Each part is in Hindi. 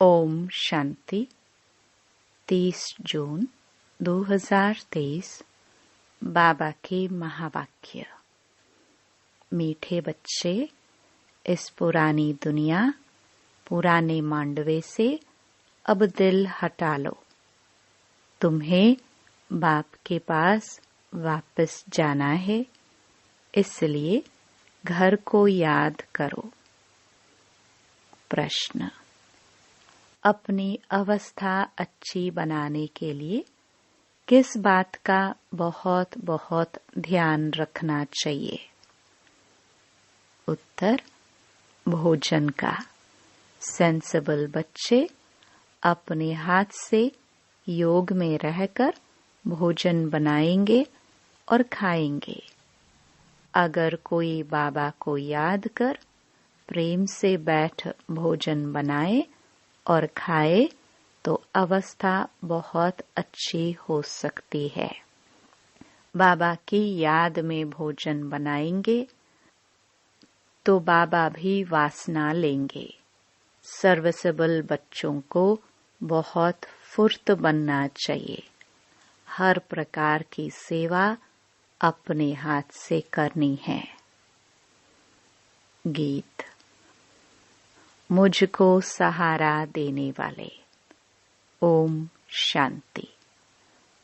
ओम शांति। 30 जून 2023। बाबा के महावाक्य। मीठे बच्चे, इस पुरानी दुनिया, पुराने मांडवे से अब दिल हटा लो। तुम्हें बाप के पास वापस जाना है, इसलिए घर को याद करो। प्रश्न। अपनी अवस्था अच्छी बनाने के लिए किस बात का बहुत बहुत ध्यान रखना चाहिए? उत्तर, भोजन का। सेंसिबल बच्चे अपने हाथ से योग में रहकर भोजन बनाएंगे और खाएंगे। अगर कोई बाबा को याद कर प्रेम से बैठ भोजन बनाए और खाए तो अवस्था बहुत अच्छी हो सकती है। बाबा की याद में भोजन बनाएंगे तो बाबा भी वासना लेंगे। सर्विसेबल बच्चों को बहुत फुर्त बनना चाहिए। हर प्रकार की सेवा अपने हाथ से करनी है। गीत। मुझको सहारा देने वाले। ओम शांति।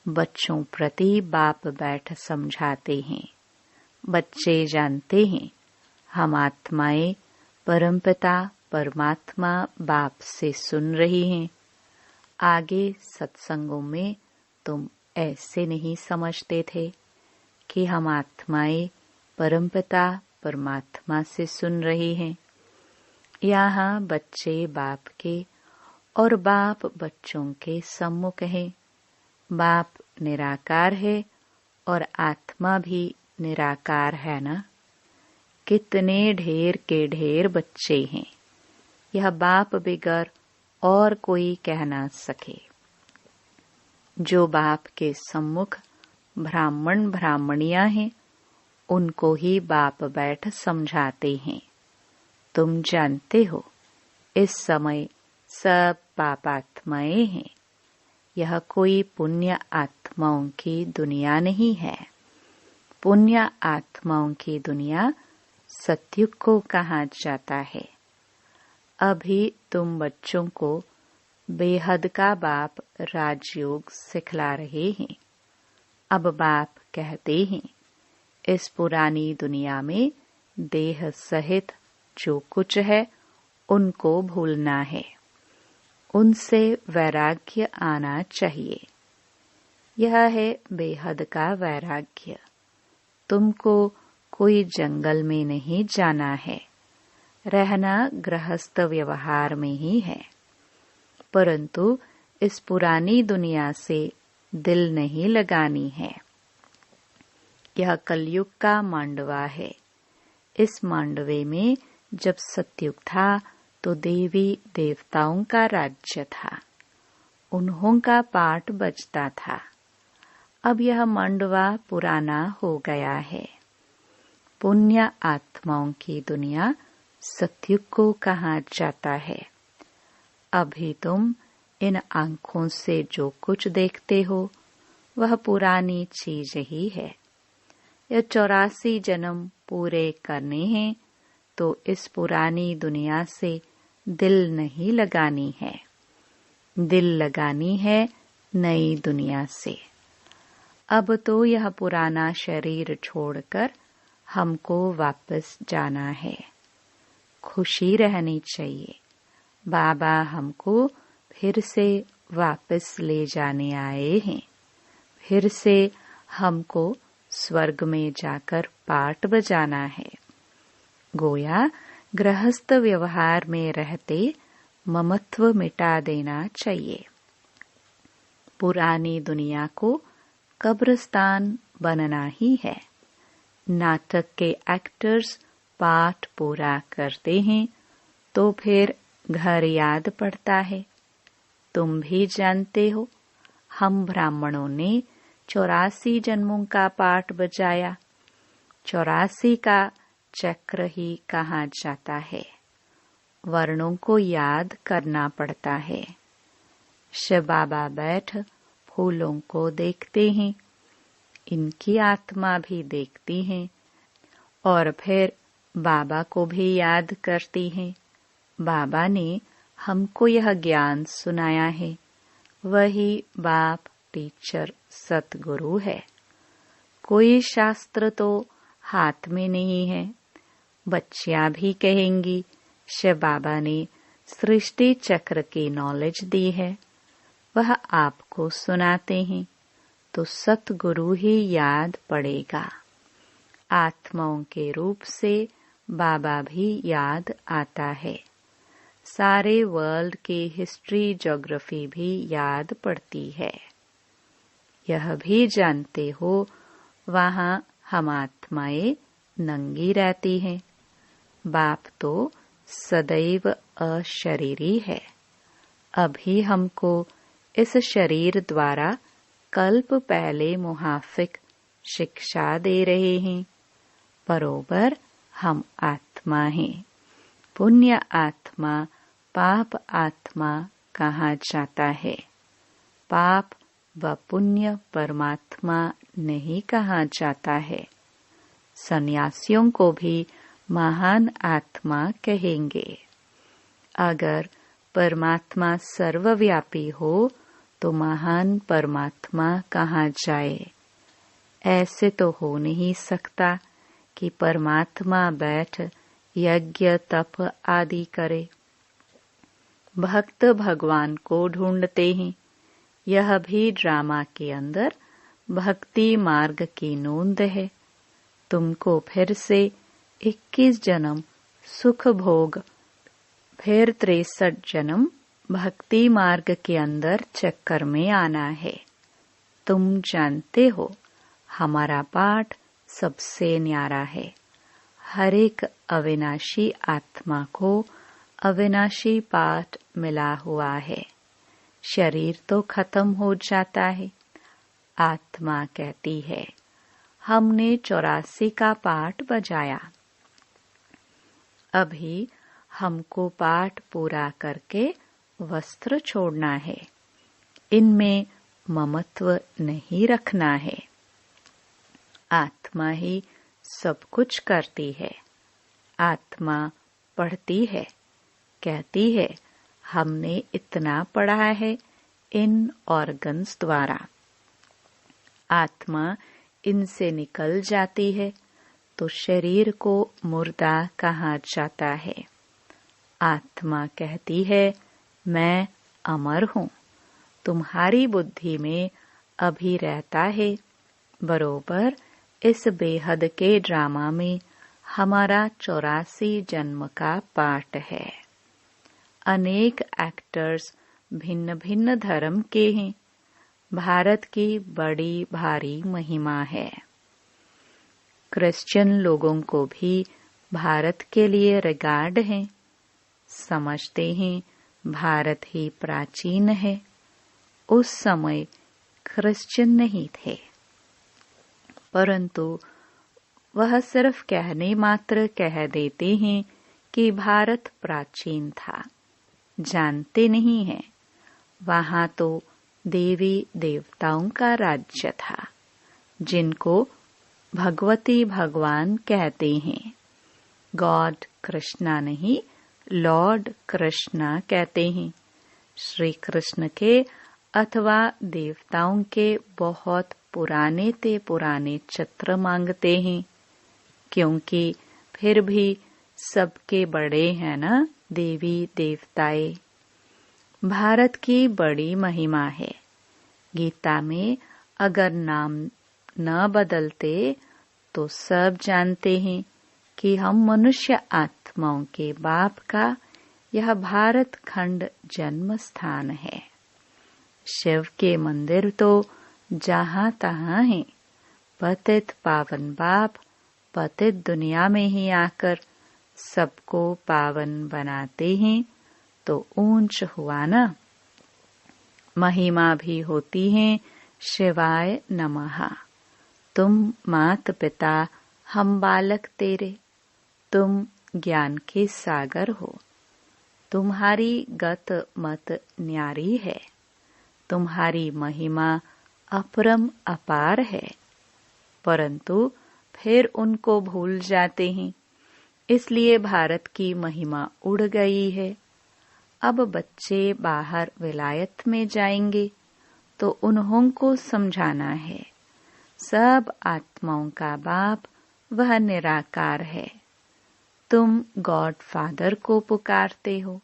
बच्चों प्रति बाप बैठ समझाते हैं। बच्चे जानते हैं हम आत्माएं परमपिता परमात्मा बाप से सुन रही हैं। आगे सत्संगों में तुम ऐसे नहीं समझते थे कि हम आत्माएं परमपिता परमात्मा से सुन रही हैं। यहाँ बच्चे बाप के और बाप बच्चों के सम्मुख है। बाप निराकार है और आत्मा भी निराकार है ना। कितने ढेर के ढेर बच्चे हैं, यह बाप बिगर और कोई कह ना सके। जो बाप के सम्मुख ब्राह्मण ब्राह्मणियां हैं, उनको ही बाप बैठ समझाते हैं। तुम जानते हो इस समय सब पापात्माएं हैं। यह कोई पुण्य आत्माओं की दुनिया नहीं है। पुण्य आत्माओं की दुनिया सतयुग को कहा जाता है। अभी तुम बच्चों को बेहद का बाप राजयोग सिखला रहे हैं। अब बाप कहते हैं इस पुरानी दुनिया में देह सहित जो कुछ है उनको भूलना है। उनसे वैराग्य आना चाहिए। यह है बेहद का वैराग्य। तुमको कोई जंगल में नहीं जाना है, रहना गृहस्थ व्यवहार में ही है। परंतु इस पुरानी दुनिया से दिल नहीं लगानी है। यह कलयुग का मांडवा है। इस मांडवे में जब सतयुग था तो देवी देवताओं का राज्य था। उन्हों का पाठ बजता था। अब यह मांडवा पुराना हो गया है। पुण्य आत्माओं की दुनिया सतयुग को कहा जाता है। अभी तुम इन आंखों से जो कुछ देखते हो वह पुरानी चीज ही है। यह 84 जन्म पूरे करने हैं तो इस पुरानी दुनिया से दिल नहीं लगानी है। दिल लगानी है नई दुनिया से। अब तो यह पुराना शरीर छोड़कर हमको वापस जाना है। खुशी रहनी चाहिए। बाबा हमको फिर से वापस ले जाने आए हैं। फिर से हमको स्वर्ग में जाकर पाठ बजाना है। गोया गृहस्थ व्यवहार में रहते ममत्व मिटा देना चाहिए। पुरानी दुनिया को कब्रिस्तान बनना ही है। नाटक के एक्टर्स पाठ पूरा करते हैं तो फिर घर याद पड़ता है। तुम भी जानते हो हम ब्राह्मणों ने 84 जन्मों का पाठ बजाया। 84 का चक्र ही कहा जाता है। वर्णों को याद करना पड़ता है। शिव बाबा बैठ फूलों को देखते हैं, इनकी आत्मा भी देखती है और फिर बाबा को भी याद करती है। बाबा ने हमको यह ज्ञान सुनाया है, वही बाप टीचर सतगुरु है। कोई शास्त्र तो हाथ में नहीं है। बच्चियां भी कहेंगी शिव बाबा ने सृष्टि चक्र की नॉलेज दी है, वह आपको सुनाते हैं, तो सतगुरु ही याद पड़ेगा। आत्माओं के रूप से बाबा भी याद आता है। सारे वर्ल्ड की हिस्ट्री ज्योग्राफी भी याद पड़ती है। यह भी जानते हो वहां हम आत्माएं नंगी रहती हैं। बाप तो सदैव अशरीरी है। अभी हमको इस शरीर द्वारा कल्प पहले मुहाफिक शिक्षा दे रहे हैं। बरोबर हम आत्मा हैं। पुण्य आत्मा पाप आत्मा कहा जाता है। पाप व पुण्य परमात्मा नहीं कहा जाता है। सन्यासियों को भी महान आत्मा कहेंगे। अगर परमात्मा सर्वव्यापी हो तो महान परमात्मा कहा जाए। ऐसे तो हो नहीं सकता कि परमात्मा बैठ यज्ञ तप आदि करे। भक्त भगवान को ढूंढते हैं। यह भी ड्रामा के अंदर भक्ति मार्ग की नोंद है। तुमको फिर से 21 जन्म सुख भोग, फिर 63 जन्म भक्ति मार्ग के अंदर चक्कर में आना है। तुम जानते हो हमारा पाठ सबसे न्यारा है। हर एक अविनाशी आत्मा को अविनाशी पाठ मिला हुआ है। शरीर तो खत्म हो जाता है। आत्मा कहती है हमने 84 का पाठ बजाया, अभी हमको पाठ पूरा करके वस्त्र छोड़ना है। इनमें ममत्व नहीं रखना है। आत्मा ही सब कुछ करती है। आत्मा पढ़ती है, कहती है हमने इतना पढ़ा है इन ऑर्गन्स द्वारा। आत्मा इनसे निकल जाती है तो शरीर को मुर्दा कहा जाता है। आत्मा कहती है मैं अमर हूँ। तुम्हारी बुद्धि में अभी रहता है। बरोबर इस बेहद के ड्रामा में हमारा 84 जन्म का पाठ है। अनेक एक्टर्स भिन्न भिन्न धर्म के हैं। भारत की बड़ी भारी महिमा है। क्रिश्चियन लोगों को भी भारत के लिए रिगार्ड है। समझते हैं भारत ही प्राचीन है। उस समय क्रिश्चियन नहीं थे, परंतु वह सिर्फ कहने मात्र कह देते हैं कि भारत प्राचीन था। जानते नहीं हैं वहां तो देवी देवताओं का राज्य था, जिनको भगवती भगवान कहते हैं। गॉड कृष्णा नहीं, लॉर्ड कृष्णा कहते हैं। श्री कृष्ण के अथवा देवताओं के बहुत पुराने ते पुराने चित्र मांगते हैं, क्योंकि फिर भी सबके बड़े हैं ना देवी देवताएं। भारत की बड़ी महिमा है। गीता में अगर नाम न बदलते तो सब जानते हैं कि हम मनुष्य आत्माओं के बाप का यह भारत खंड जन्म स्थान है। शिव के मंदिर तो जहाँ तहाँ हैं। पतित पावन बाप पतित दुनिया में ही आकर सबको पावन बनाते हैं, तो ऊंच हुआ ना। महिमा भी होती है शिवाय नमः। तुम मात पिता, हम बालक तेरे। तुम ज्ञान के सागर हो। तुम्हारी गत मत न्यारी है, तुम्हारी महिमा अपरम अपार है, परंतु फिर उनको भूल जाते हैं। इसलिए भारत की महिमा उड़ गई है। अब बच्चे बाहर विलायत में जाएंगे तो उन्हों को समझाना है, सब आत्माओं का बाप वह निराकार है। तुम गॉड फादर को पुकारते हो,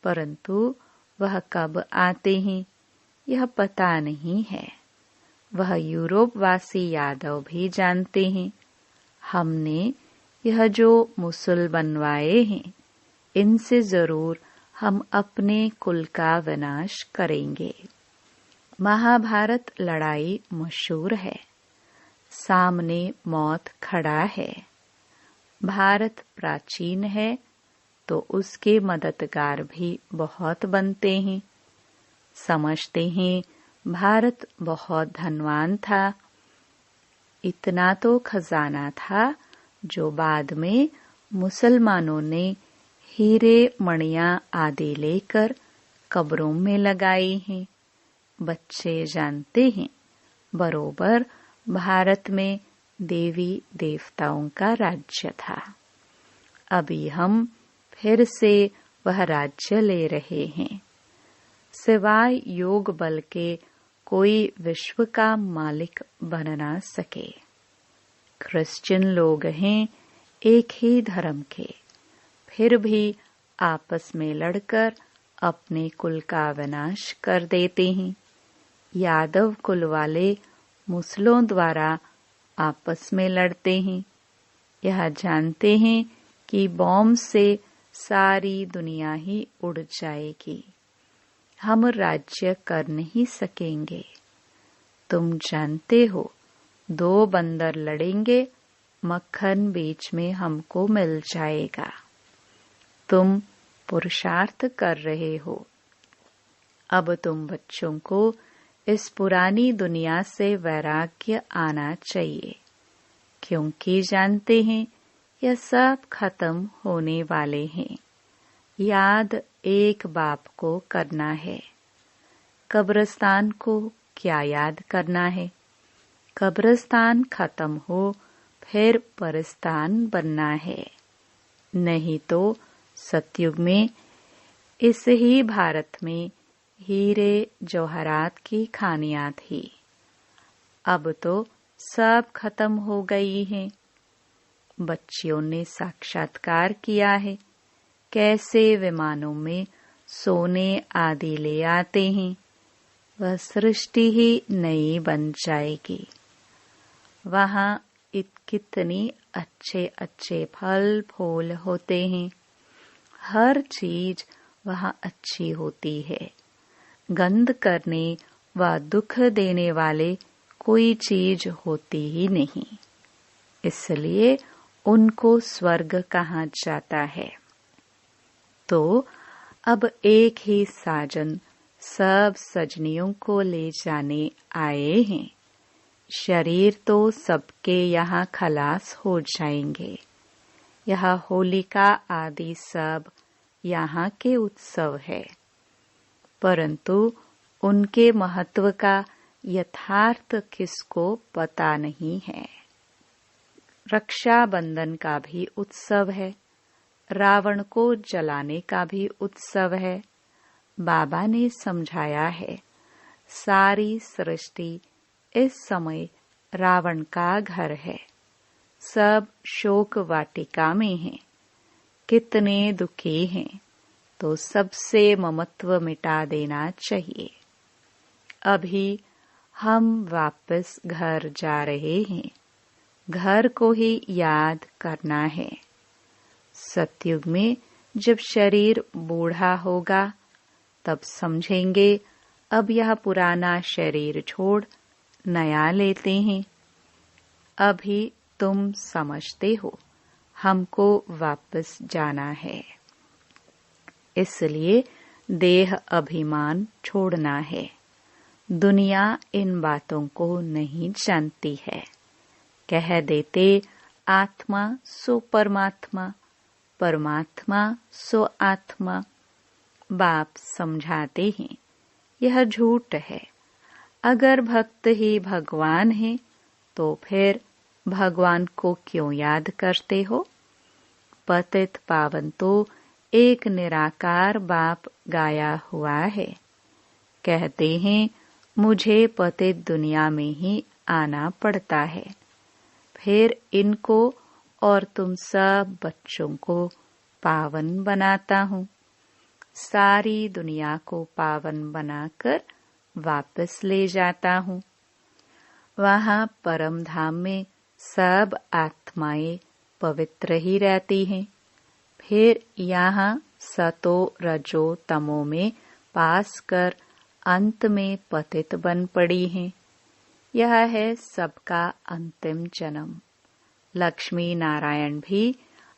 परंतु वह कब आते हैं यह पता नहीं है। वह यूरोप वासी यादव भी जानते हैं। हमने यह जो मुसल बनवाए हैं, इनसे जरूर हम अपने कुल का विनाश करेंगे। महाभारत लड़ाई मशहूर है, सामने मौत खड़ा है। भारत प्राचीन है तो उसके मददगार भी बहुत बनते हैं। समझते हैं भारत बहुत धनवान था, इतना तो खजाना था जो बाद में मुसलमानों ने हीरे मणियां आदि लेकर कब्रों में लगाई हैं। बच्चे जानते हैं बरोबर भारत में देवी देवताओं का राज्य था। अभी हम फिर से वह राज्य ले रहे हैं। सिवाय योग बल के कोई विश्व का मालिक बन ना सके। क्रिश्चियन लोग हैं एक ही धर्म के, फिर भी आपस में लड़कर अपने कुल का विनाश कर देते हैं। यादव कुल वाले मुसलों द्वारा आपस में लड़ते हैं। यह जानते हैं कि बॉम्ब से सारी दुनिया ही उड़ जाएगी, हम राज्य कर नहीं सकेंगे। तुम जानते हो 2 बंदर लड़ेंगे, मक्खन बीच में हमको मिल जाएगा। तुम पुरुषार्थ कर रहे हो। अब तुम बच्चों को इस पुरानी दुनिया से वैराग्य आना चाहिए, क्योंकि जानते हैं यह सब खत्म होने वाले हैं। याद एक बाप को करना है। कब्रिस्तान को क्या याद करना है? कब्रिस्तान खत्म हो फिर परस्तान बनना है। नहीं तो सतयुग में इस ही भारत में हीरे जवाहरात की खानियां थी। अब तो सब खत्म हो गई हैं। बच्चियों ने साक्षात्कार किया है कैसे विमानों में सोने आदि ले आते हैं। वह सृष्टि ही नई बन जाएगी। वहाँ कितनी अच्छे अच्छे फल फूल होते हैं। हर चीज वहाँ अच्छी होती है। गंध करने व दुख देने वाले कोई चीज होती ही नहीं, इसलिए उनको स्वर्ग कहा जाता है। तो अब एक ही साजन सब सजनियों को ले जाने आए हैं। शरीर तो सबके यहाँ खलास हो जाएंगे। यह होलिका आदि सब यहाँ के उत्सव है, परंतु उनके महत्व का यथार्थ किसको पता नहीं है। रक्षाबंधन का भी उत्सव है, रावण को जलाने का भी उत्सव है। बाबा ने समझाया है सारी सृष्टि इस समय रावण का घर है। सब शोक वाटिका में हैं। कितने दुखी हैं, तो सबसे ममत्व मिटा देना चाहिए। अभी हम वापस घर जा रहे हैं। घर को ही याद करना है। सतयुग में जब शरीर बूढ़ा होगा तब समझेंगे अब यह पुराना शरीर छोड़ नया लेते हैं। अभी तुम समझते हो हमको वापस जाना है, इसलिए देह अभिमान छोड़ना है। दुनिया इन बातों को नहीं जानती है। कह देते आत्मा सो परमात्मा, परमात्मा सो आत्मा, बाप समझाते हैं, यह झूठ है। अगर भक्त ही भगवान है तो फिर भगवान को क्यों याद करते हो? पतित पावन तो एक निराकार बाप गाया हुआ है। कहते हैं मुझे पतित दुनिया में ही आना पड़ता है, फिर इनको और तुम सब बच्चों को पावन बनाता हूँ। सारी दुनिया को पावन बनाकर वापस ले जाता हूँ। वहाँ परम धाम में सब आत्माएं पवित्र ही रहती हैं। फिर यहाँ सतो रजो तमो में पास कर अंत में पतित बन पड़ी हैं। यह है सबका अंतिम जन्म। लक्ष्मी नारायण भी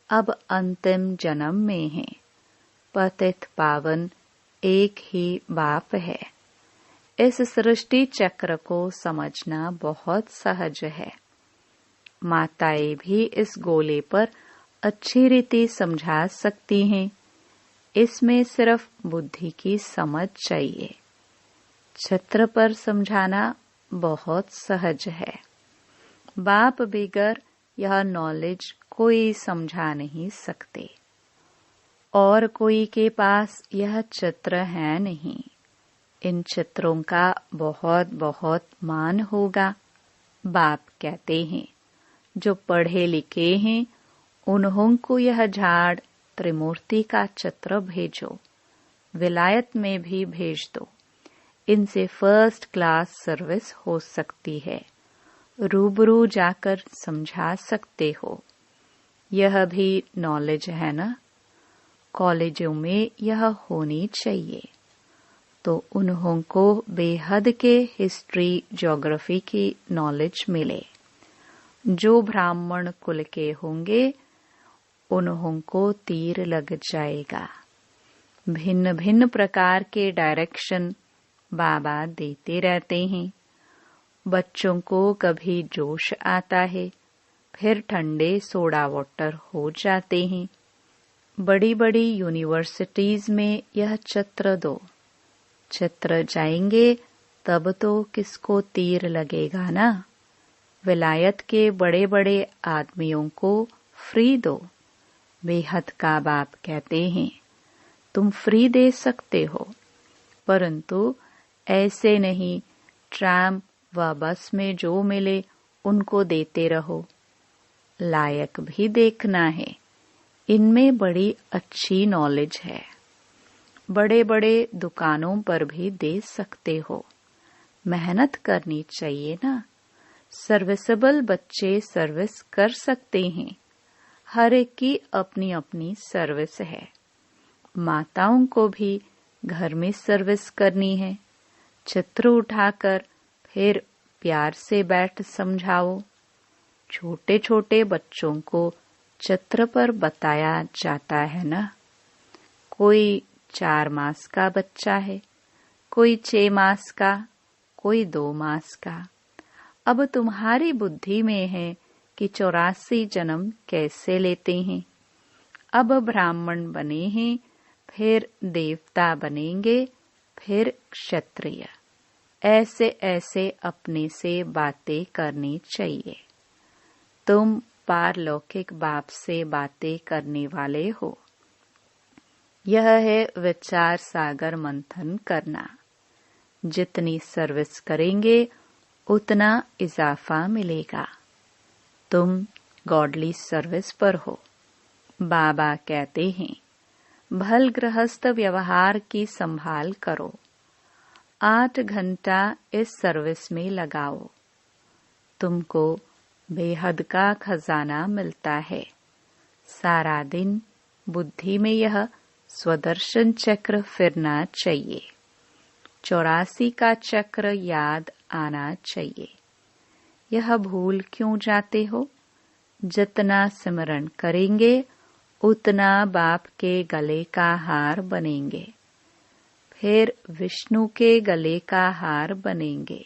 अब अंतिम जन्म में हैं। पतित पावन एक ही बाप है। इस सृष्टि चक्र को समझना बहुत सहज है। माताएं भी इस गोले पर अच्छी रीति समझा सकती हैं। इसमें सिर्फ बुद्धि की समझ चाहिए। छत्र पर समझाना बहुत सहज है। बाप बिगर यह नॉलेज कोई समझा नहीं सकते, और कोई के पास यह चित्र है नहीं। इन चित्रों का बहुत बहुत मान होगा। बाप कहते हैं जो पढ़े लिखे हैं उन्हों को यह झाड़ त्रिमूर्ति का चित्र भेजो, विलायत में भी भेज दो। इनसे फर्स्ट क्लास सर्विस हो सकती है। रूबरू जाकर समझा सकते हो। यह भी नॉलेज है ना। कॉलेजों में यह होनी चाहिए, तो उन्हों को बेहद के हिस्ट्री ज्योग्राफी की नॉलेज मिले। जो ब्राह्मण कुल के होंगे उन्हों को तीर लग जाएगा। भिन्न भिन्न प्रकार के डायरेक्शन बाबा देते रहते हैं। बच्चों को कभी जोश आता है, फिर ठंडे सोडा वाटर हो जाते हैं। बड़ी बड़ी यूनिवर्सिटीज में यह चित्र दो। चित्र जाएंगे तब तो किसको तीर लगेगा ना। विलायत के बड़े बड़े आदमियों को फ्री दो। बेहद का बाप कहते हैं तुम फ्री दे सकते हो, परंतु ऐसे नहीं ट्राम व बस में जो मिले उनको देते रहो। लायक भी देखना है। इनमें बड़ी अच्छी नॉलेज है। बड़े बड़े दुकानों पर भी दे सकते हो। मेहनत करनी चाहिए ना। सर्विसेबल बच्चे सर्विस कर सकते हैं। हर एक की अपनी अपनी सर्विस है। माताओं को भी घर में सर्विस करनी है। चित्र उठाकर फिर प्यार से बैठ समझाओ। छोटे छोटे बच्चों को चित्र पर बताया जाता है ना। कोई 4 मास का बच्चा है, कोई 6 मास का, कोई 2 मास का। अब तुम्हारी बुद्धि में है कि 84 जन्म कैसे लेते हैं। अब ब्राह्मण बने हैं, फिर देवता बनेंगे, फिर क्षत्रिय। ऐसे ऐसे अपने से बातें करनी चाहिए। तुम पारलौकिक बाप से बातें करने वाले हो। यह है विचार सागर मंथन करना। जितनी सर्विस करेंगे उतना इजाफा मिलेगा। तुम गॉडली सर्विस पर हो। बाबा कहते हैं भल गृहस्थ व्यवहार की संभाल करो। 8 घंटा इस सर्विस में लगाओ। तुमको बेहद का खजाना मिलता है। सारा दिन बुद्धि में यह स्वदर्शन चक्र फिरना चाहिए। 84 का चक्र याद आना चाहिए। यह भूल क्यों जाते हो? जितना सिमरन करेंगे उतना बाप के गले का हार बनेंगे, फिर विष्णु के गले का हार बनेंगे।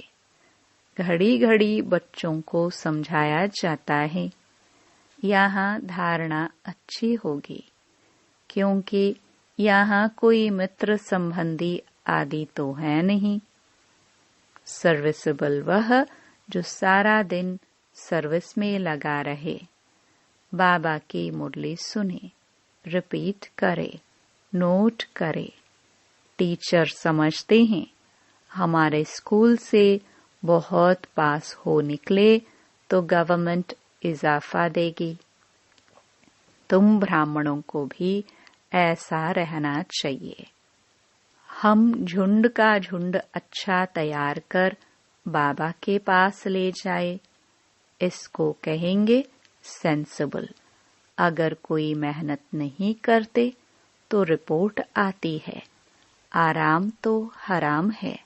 घड़ी घड़ी बच्चों को समझाया जाता है। यहाँ धारणा अच्छी होगी, क्योंकि यहाँ कोई मित्र संबंधी आदि तो है नहीं। सर्विसेबल वह जो सारा दिन सर्विस में लगा रहे, बाबा की मुरली सुने, रिपीट करे, नोट करे। टीचर समझते हैं हमारे स्कूल से बहुत पास हो निकले तो गवर्नमेंट इजाफा देगी। तुम ब्राह्मणों को भी ऐसा रहना चाहिए। हम झुंड का झुंड अच्छा तैयार कर बाबा के पास ले जाए, इसको कहेंगे सेंसिबल। अगर कोई मेहनत नहीं करते तो रिपोर्ट आती है, आराम तो हराम है।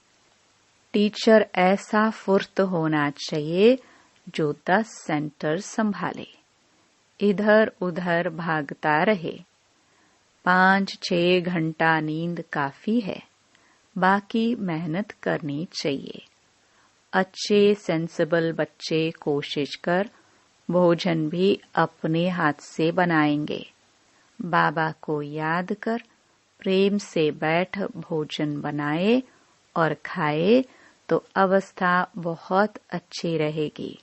टीचर ऐसा फुर्त होना चाहिए जो 10 सेंटर संभाले, इधर उधर भागता रहे। 5-6 घंटा नींद काफी है, बाकी मेहनत करनी चाहिए। अच्छे सेंसिबल बच्चे कोशिश कर भोजन भी अपने हाथ से बनाएंगे। बाबा को याद कर प्रेम से बैठ भोजन बनाए और खाए तो अवस्था बहुत अच्छी रहेगी।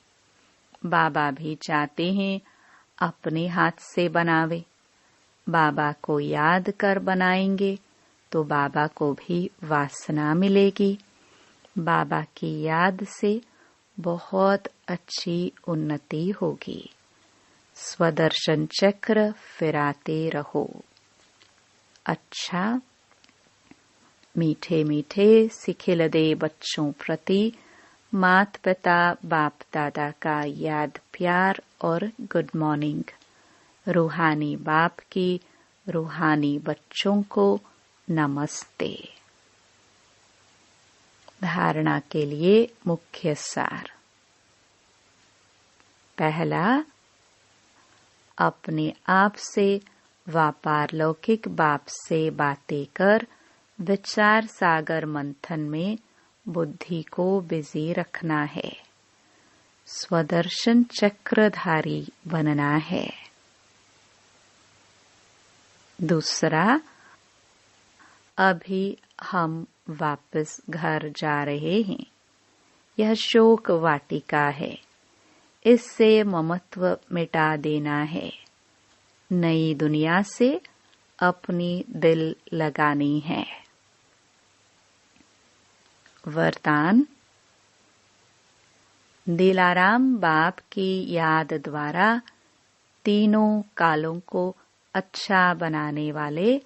बाबा भी चाहते हैं अपने हाथ से बनावे। बाबा को याद कर बनाएंगे तो बाबा को भी वासना मिलेगी। बाबा की याद से बहुत अच्छी उन्नति होगी। स्वदर्शन चक्र फिराते रहो। अच्छा, मीठे मीठे सिखिलदे बच्चों प्रति माता पिता बाप दादा का याद प्यार और गुड मॉर्निंग। रूहानी बाप की रूहानी बच्चों को नमस्ते। धारणा के लिए मुख्य सार। पहला, अपने आप से व पारलौकिक बाप से बातें कर विचार सागर मंथन में बुद्धि को बिजी रखना है। स्वदर्शन चक्रधारी बनना है। दूसरा, अभी हम वापस घर जा रहे हैं। यह शोक वाटिका है, इससे ममत्व मिटा देना है। नई दुनिया से अपनी दिल लगानी है। वरदान। दिलाराम बाप की याद द्वारा तीनों कालों को अच्छा बनाने वाले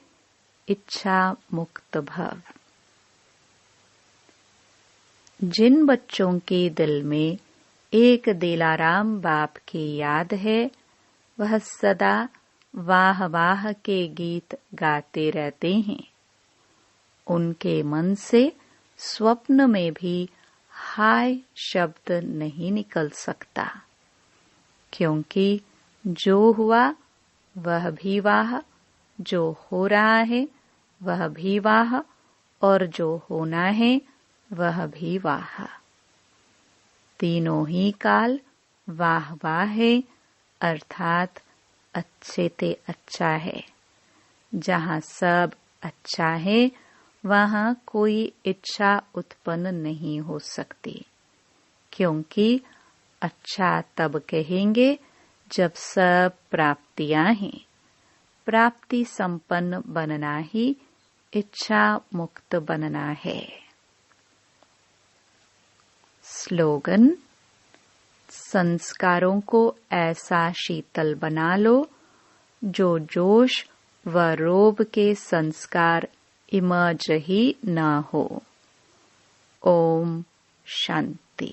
इच्छा मुक्त भव। जिन बच्चों के दिल में एक दिलाराम बाप की याद है, वह सदा वाह वाह के गीत गाते रहते हैं। उनके मन से स्वप्न में भी हाय शब्द नहीं निकल सकता, क्योंकि जो हुआ वह भी वाह, जो हो रहा है वह भी वाह, और जो होना है वह भी वाह। तीनों ही काल वाह वाह है, अर्थात अच्छे ते अच्छा है। जहाँ सब अच्छा है वहाँ कोई इच्छा उत्पन्न नहीं हो सकती, क्योंकि अच्छा तब कहेंगे जब सब प्राप्तियां हैं। प्राप्ति संपन्न बनना ही इच्छा मुक्त बनना है। स्लोगन। संस्कारों को ऐसा शीतल बना लो जो जोश व रोब के संस्कार इमर्ज ही न हो। ओम शांति।